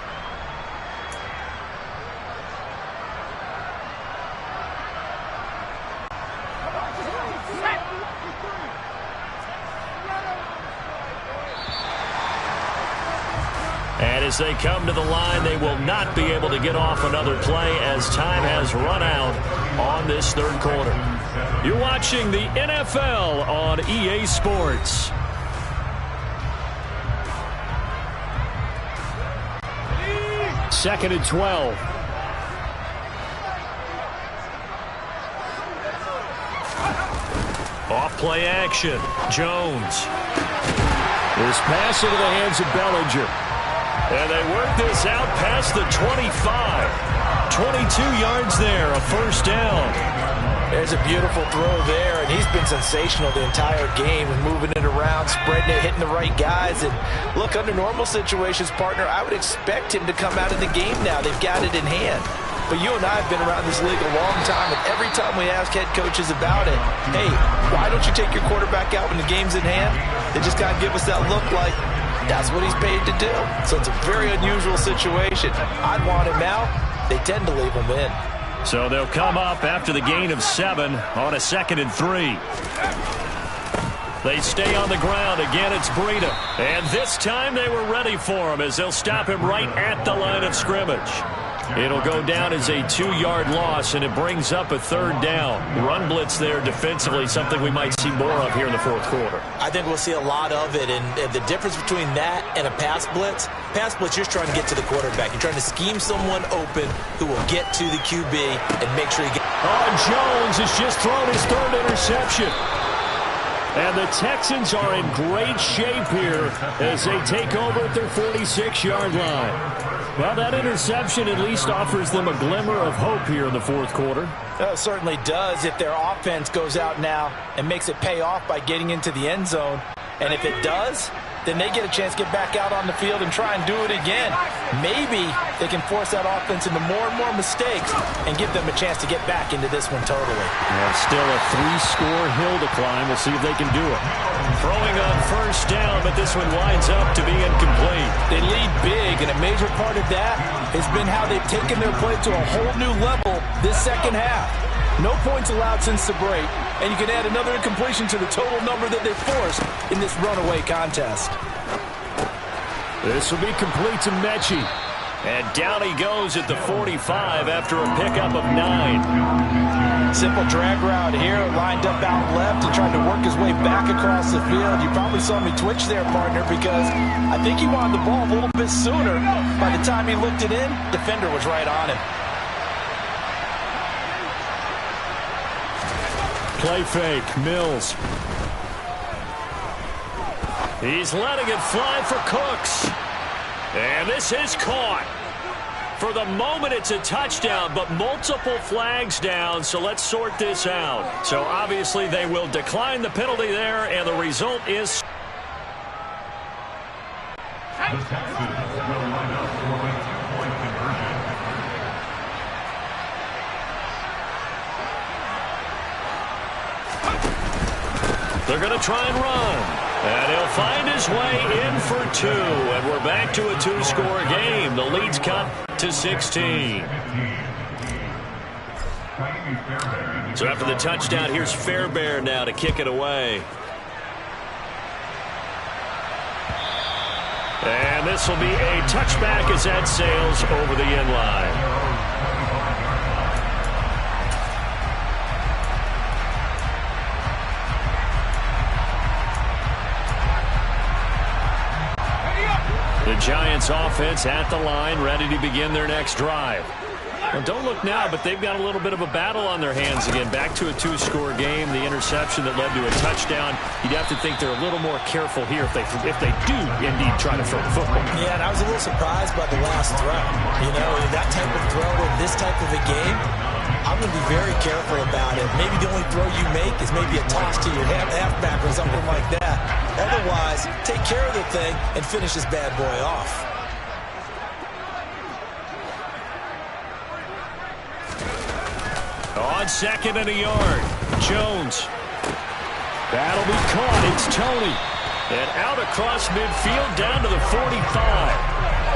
S7: And as they come to the line, they will not be able to get off another play as time has run out on this third quarter. You're watching the NFL on EA Sports.
S11: Second and 12.
S7: Off play action. Jones.
S11: This pass into the hands of Bellinger.
S7: And they work this out past the 25. 22 yards there, a first down.
S8: There's a beautiful throw there, and he's been sensational the entire game and moving it around, spreading it, hitting the right guys. And look, under normal situations, partner, I would expect him to come out of the game now. They've got it in hand. But you and I have been around this league a long time, and every time we ask head coaches about it, hey, why don't you take your quarterback out when the game's in hand? They just got to give us that look like, that's what he's paid to do. So it's a very unusual situation. I'd want him out. They tend to leave him in.
S7: So they'll come up after the gain of 7 on a 2nd and 3. They stay on the ground. Again, it's Breida. And this time they were ready for him as they'll stop him right at the line of scrimmage. It'll go down as a 2-yard loss, and it brings up a third down. Run blitz there defensively, something we might see more of here in the fourth quarter.
S9: I think we'll see a lot of it, and the difference between that and a pass blitz, you're trying to get to the quarterback. You're trying to scheme someone open who will get to the QB and make sure he gets...
S11: Jones has just thrown his 3rd interception. And the Texans are in great shape here as they take over at their 46-yard line. Well, that interception at least offers them a glimmer of hope here in the fourth quarter.
S8: It certainly does if their offense goes out now and makes it pay off by getting into the end zone. And if it does, then they get a chance to get back out on the field and try and do it again. Maybe they can force that offense into more and more mistakes and give them a chance to get back into this one totally.
S11: Well, still a 3-score hill to climb. We'll see if they can do it.
S7: Throwing on first down, but this one winds up to be incomplete.
S8: They lead big, and a major part of that has been how they've taken their play to a whole new level this second half. No points allowed since the break, and you can add another incompletion to the total number that they forced in this runaway contest.
S11: This will be complete to Mechie.
S7: And down he goes at the 45 after a pickup of 9.
S8: Simple drag route here, lined up out left and tried to work his way back across the field. You probably saw me twitch there, partner, because I think he wanted the ball a little bit sooner. By the time he looked it in, defender was right on him.
S11: Play fake, Mills.
S7: He's letting it fly for Cooks. And this is caught. For the moment, it's a touchdown, but multiple flags down, so let's sort this out. So obviously they will decline the penalty there, and the result is... They're going to try and run. And he'll find his way in for 2. And we're back to a 2-score game. The lead's cut to 16. So after the touchdown, here's Fairbairn now to kick it away. And this will be a touchback as that sails over the end line. The Giants offense at the line, ready to begin their next drive. Well, don't look now, but they've got a little bit of a battle on their hands again. Back to a 2-score game. The interception that led to a touchdown. You'd have to think they're a little more careful here if they do indeed try to throw the football.
S9: Yeah, and I was a little surprised by the last throw. You know, that type of throw in this type of a game,
S8: I'm going to be very careful about it. Maybe the only throw you make is maybe a toss to your halfback or something like that. Otherwise, take care of the thing and finish this bad boy off.
S10: On second and a yard, Jones. That'll be caught. It's Tony. And out across midfield down to the 45.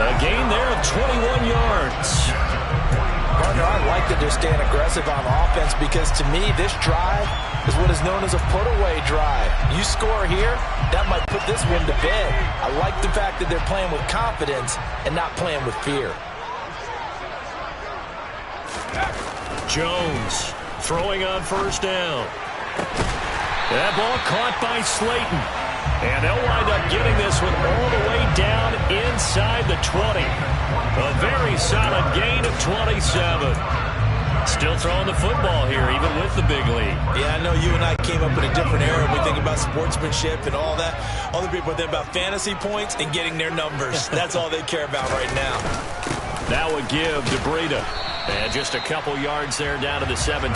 S10: A gain there of 21 yards.
S8: Partner, I like that they're staying aggressive on offense because to me, this drive is what is known as a put-away drive. You score here, that might put this one to bed. I like the fact that they're playing with confidence and not playing with fear.
S10: Jones throwing on first down. That ball caught by Slayton. And they'll wind up getting this one all the way down inside the 20. A very solid gain of 27. Still throwing the football here, even with the big lead.
S8: Yeah, I know you and I came up in a different era. We think about sportsmanship and all that. Other people think about fantasy points and getting their numbers. That's all they care about right now.
S10: That would give DeBrita. And just a couple yards there down to the 17.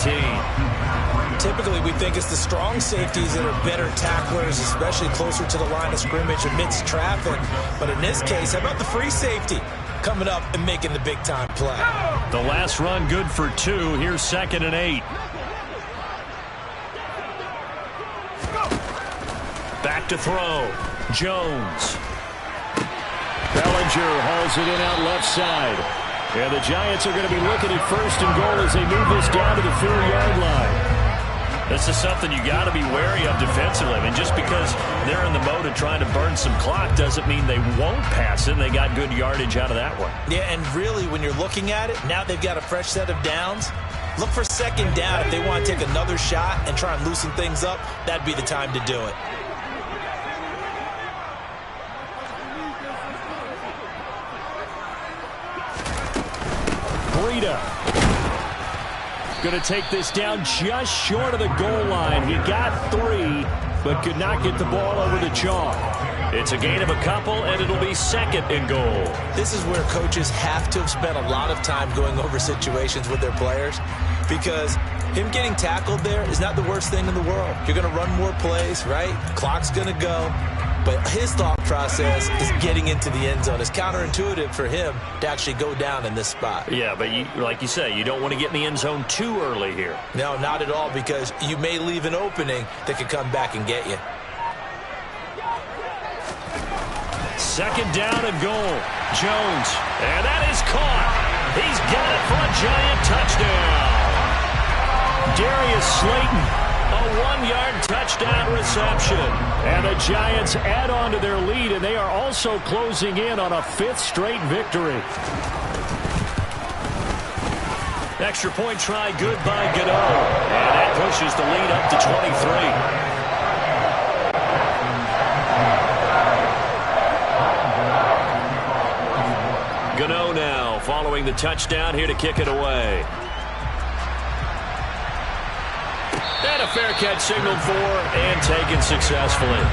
S8: Typically, we think it's the strong safeties that are better tacklers, especially closer to the line of scrimmage amidst traffic. But in this case, how about the free safety coming up and making the big-time play?
S10: The last run good for 2. Here's 2nd and 8. Back to throw. Jones. Bellinger hauls it in out left side. And the Giants are going to be looking at 1st and goal as they move this down to the 4-yard line. This is something you got to be wary of defensively. I mean, just because they're in the mode of trying to burn some clock doesn't mean they won't pass it. They got good yardage out of that one.
S8: Yeah, and really, when you're looking at it, now they've got a fresh set of downs. Look for 2nd down. If they want to take another shot and try and loosen things up, that'd be the time to do it.
S10: Going to take this down just short of the goal line. He got 3, but could not get the ball over the chalk. It's a gain of a couple, and it'll be 2nd and goal.
S8: This is where coaches have to have spent a lot of time going over situations with their players, because him getting tackled there is not the worst thing in the world. You're going to run more plays, right? Clock's going to go. But his thought process is getting into the end zone. It's counterintuitive for him to actually go down in this spot.
S10: Yeah, but like you say, you don't want to get in the end zone too early here.
S8: No, not at all, because you may leave an opening that could come back and get you.
S10: 2nd down and goal. Jones. And that is caught. He's got it for a Giant touchdown. Darius Slayton. A 1-yard touchdown reception. And the Giants add on to their lead, and they are also closing in on a 5th straight victory. Extra point try good by Gano. And that pushes the lead up to 23. Gano now following the touchdown here to kick it away. And a fair catch signaled for and taken successfully.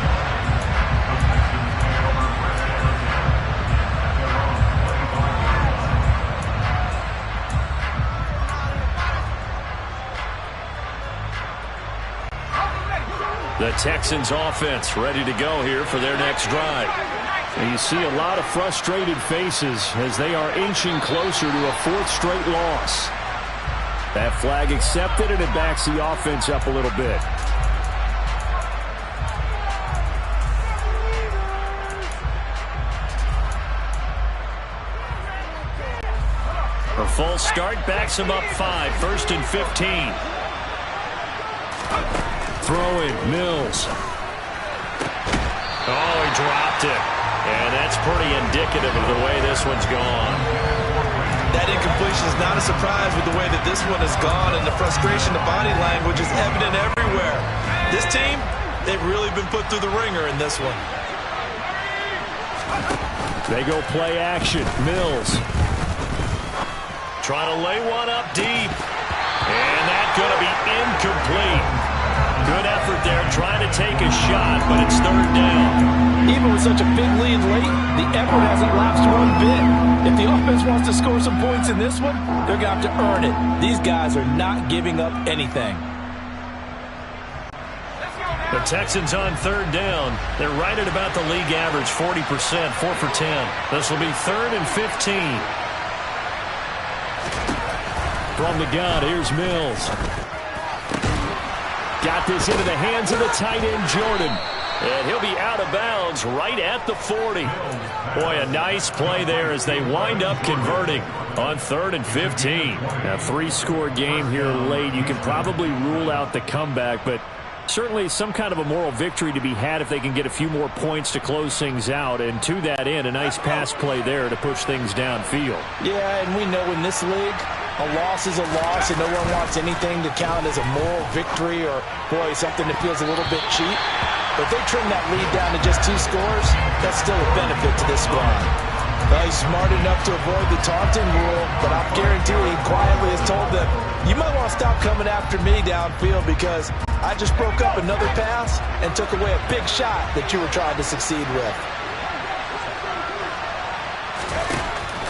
S10: The Texans offense ready to go here for their next drive. And you see a lot of frustrated faces as they are inching closer to a 4th straight loss. That flag accepted, and it backs the offense up a little bit. A full start backs him up 5, 1st and 15. Throwing, Mills. Oh, he dropped it. And that's pretty indicative of the way this one's gone.
S8: That incompletion is not a surprise with the way that this one has gone, and the frustration, the body language is evident everywhere. This team, they've really been put through the ringer in this one.
S10: They go play action. Mills. Trying to lay one up deep. And that's going to be incomplete. Good effort there, trying to take a shot, but it's third down.
S8: Even with such a big lead late, the effort hasn't lapsed one bit. If the offense wants to score some points in this one, they're going to have to earn it. These guys are not giving up anything.
S10: The Texans on third down. They're right at about the league average, 40%, 4 for 10. This will be 3rd and 15. From the gun, here's Mills. Got this into the hands of the tight end, Jordan. And he'll be out of bounds right at the 40. Boy, a nice play there as they wind up converting on 3rd and 15. A 3-score game here late. You can probably rule out the comeback, but certainly some kind of a moral victory to be had if they can get a few more points to close things out. And to that end, a nice pass play there to push things downfield.
S8: Yeah, and we know in this league, a loss is a loss, and no one wants anything to count as a moral victory or, boy, something that feels a little bit cheap. But if they trim that lead down to just 2 scores, that's still a benefit to this squad. Well, he's smart enough to avoid the taunting rule, but I'll guarantee he quietly has told them, you might want to stop coming after me downfield because I just broke up another pass and took away a big shot that you were trying to succeed with.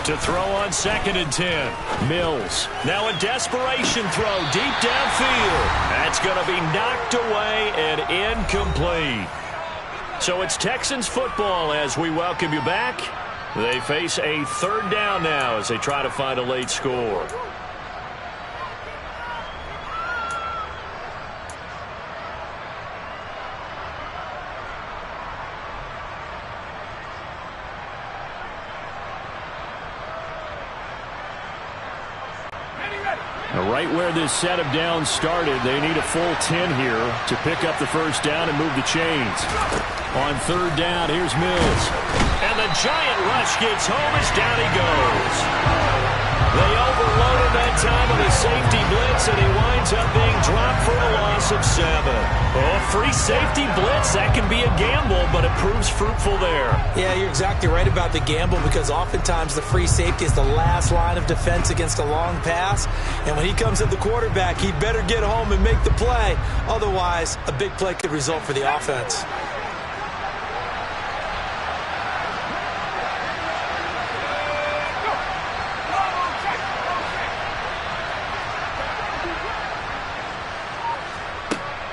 S10: To throw on 2nd and 10. Mills. Now a desperation throw deep downfield. That's going to be knocked away and incomplete. So it's Texans football as we welcome you back. They face a 3rd down now as they try to find a late score.
S11: Right where this set of downs started, they need a full 10 here to pick up the 1st down and move the chains. On 3rd down, here's Mills.
S10: And the giant rush gets home as down he goes. They overloaded that time with a safety blitz, and he winds up being dropped for a loss of 7. Oh, free safety blitz, that can be a gamble, but it proves fruitful there.
S9: Yeah, you're exactly right about the gamble because oftentimes the free safety is the last line of defense against a long pass. And when he comes at the quarterback, he better get home and make the play. Otherwise, a big play could result for the offense.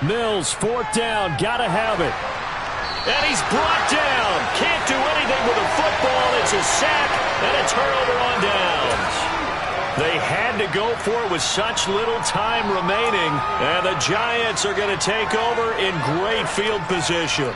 S11: Mills, 4th down, gotta have it.
S10: And he's brought down. Can't do anything with a football. It's a sack and a turnover on downs. They had to go for it with such little time remaining, and the Giants are going to take over in great field position.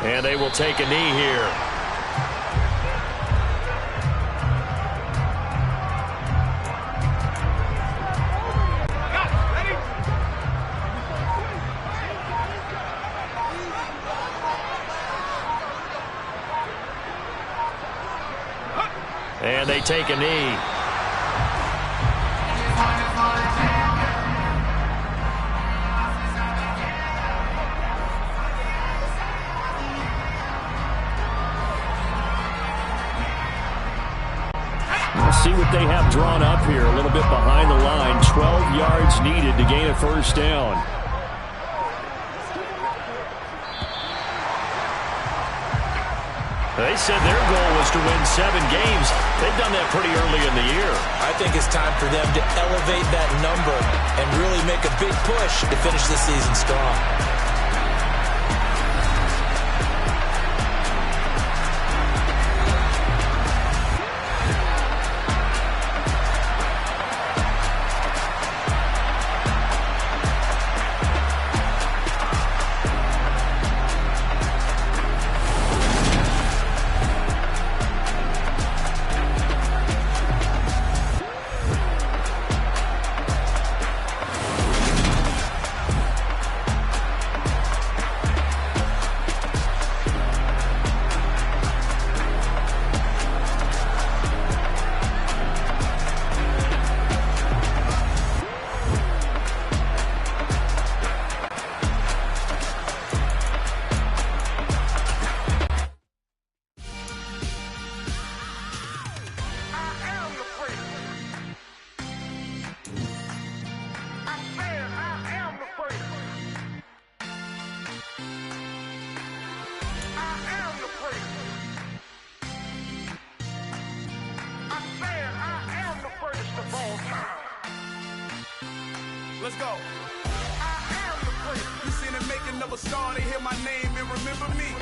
S10: And they will take a knee here. And they take a knee.
S11: See what they have drawn up here. A little bit behind the line. 12 yards needed to gain a 1st down.
S10: They said their goal was to win 7 games. They've done that pretty early in the year.
S9: I think it's time for them to elevate that number and really make a big push to finish the season strong.
S12: Let's go. I am the place. You seen the making of a star, they hear my name and remember me.